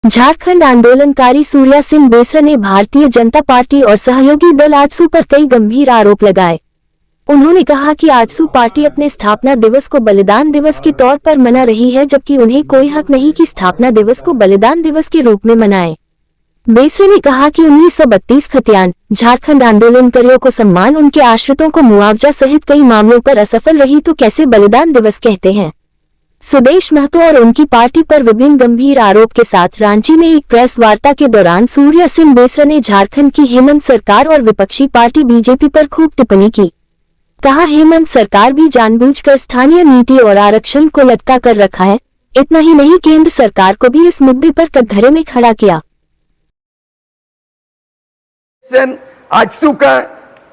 झारखंड आंदोलनकारी सूर्या सिंह बेसरा ने भारतीय जनता पार्टी और सहयोगी दल आजसू पर कई गंभीर आरोप लगाए। उन्होंने कहा कि आजसू पार्टी अपने स्थापना दिवस को बलिदान दिवस के तौर पर मना रही है, जबकि उन्हें कोई हक नहीं कि स्थापना दिवस को बलिदान दिवस के रूप में मनाए। बेसरा ने कहा कि 1932 खतियान झारखंड आंदोलनकारियों को सम्मान, उनके आश्रितों को मुआवजा सहित कई मामलों पर असफल रही तो कैसे बलिदान दिवस कहते हैं। सुदेश महतो और उनकी पार्टी पर विभिन्न गंभीर आरोप के साथ रांची में एक प्रेस वार्ता के दौरान सूर्या सिंह बेसरा ने झारखंड की हेमंत सरकार और विपक्षी पार्टी बीजेपी पर खूब टिप्पणी की। कहा, हेमंत सरकार भी जानबूझकर स्थानीय नीति और आरक्षण को लटका कर रखा है। इतना ही नहीं, केंद्र सरकार को भी इस मुद्दे पर कटघरे में खड़ा किया। आजसू का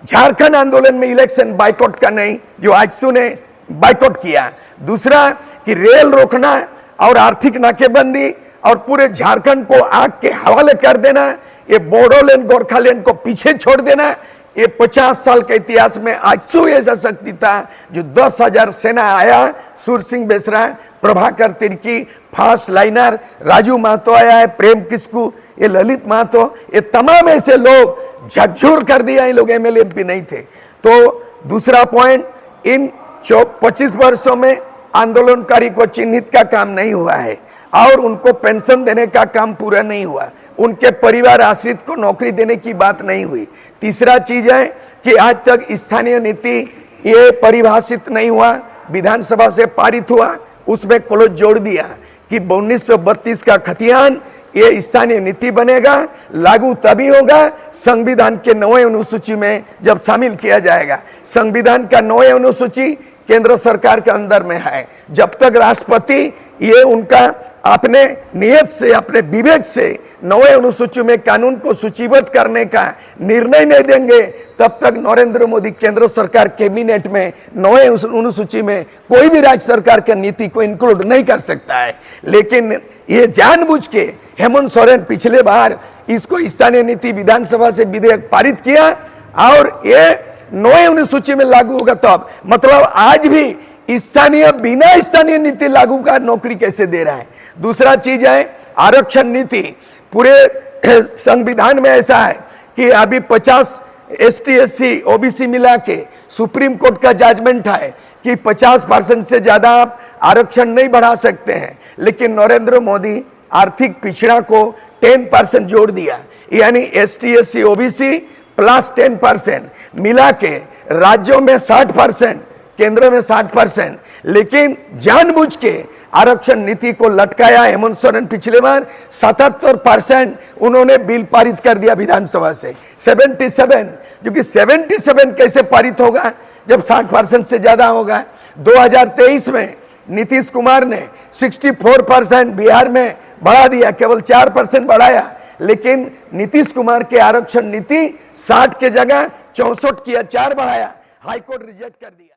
झारखंड आंदोलन में इलेक्शन बाइकआउट का नहीं, जो आजसू ने बाइकआउट किया। दूसरा कि रेल रोकना और आर्थिक नाकेबंदी और पूरे झारखंड को आग के हवाले कर देना, ये बोडोलैंड गोरखालैंड को पीछे छोड़ देना, ये 50 साल के इतिहास में आजसू ऐसा शक्ति था जो 10,000 सेना आया। सूर्य सिंह बेसरा, प्रभाकर तिर्की, फास्ट लाइनर, राजू महतो आया है, प्रेम किस्कू, ये ललित महतो, ये तमाम ऐसे लोग झकझोर कर दिया। इन लोग एमएलए एमपी नहीं थे। तो दूसरा पॉइंट, इन 25 वर्षों में आंदोलनकारी को चिन्हित का काम नहीं हुआ है और उनको पेंशन देने का काम पूरा नहीं हुआ। उनके परिवार आश्रित को नौकरी देने की बात नहीं हुई। तीसरा चीज है कि आज तक स्थानीय नीति ये परिभाषित नहीं हुआ, विधानसभा से पारित हुआ, उसमें क्लोज जोड़ दिया कि 1932 का खतियान ये स्थानीय नीति बनेगा, लागू तभी होगा संविधान के 9वें अनुसूची में जब शामिल किया जाएगा। संविधान का 9वें अनुसूची केंद्र सरकार के अंदर में है। जब तक राष्ट्रपति ये उनका अपने नियत से, अपने विवेक से 9वें अनुसूची में कानून को सूचीबद्ध करने का निर्णय नहीं देंगे, तब तक नरेंद्र मोदी केंद्र सरकार कैबिनेट में 9वें अनुसूची में कोई भी राज्य सरकार की नीति को इंक्लूड नहीं कर सकता है। लेकिन ये जानबूझ के हेमंत सोरेन पिछले बार इसको स्थानीय नीति विधानसभा से विधेयक पारित किया और ये 9वें अनुसूची में लागू होगा। तब मतलब आज भी स्थानीय बिना स्थानीय नीति लागू का नौकरी कैसे दे रहा है। दूसरा चीज है आरक्षण नीति। पूरे संविधान में ऐसा है कि अभी 50 ST SC OBC मिला के सुप्रीम कोर्ट का जजमेंट है कि 50% से ज्यादा आप आरक्षण नहीं बढ़ा सकते हैं। लेकिन नरेंद्र मोदी आर्थिक पिछड़ा को 10% जोड़ दिया, यानी ST SC OBC प्लस 10% मिला के राज्यों में 60%, केंद्र में 60%। लेकिन जानबूझ के आरक्षण नीति को लटकाया हेमंत सोरेन। पिछले बार 77% उन्होंने बिल पारित कर दिया विधानसभा से। 77, क्योंकि 77 कैसे पारित होगा जब 60% से ज्यादा होगा। 2023 में नीतीश कुमार ने 64% बिहार में बढ़ा दिया, केवल 4% बढ़ाया। लेकिन नीतीश कुमार के आरक्षण नीति 60 के जगह 64 किया, 4 बढ़ाया, हाईकोर्ट रिजेक्ट कर दिया।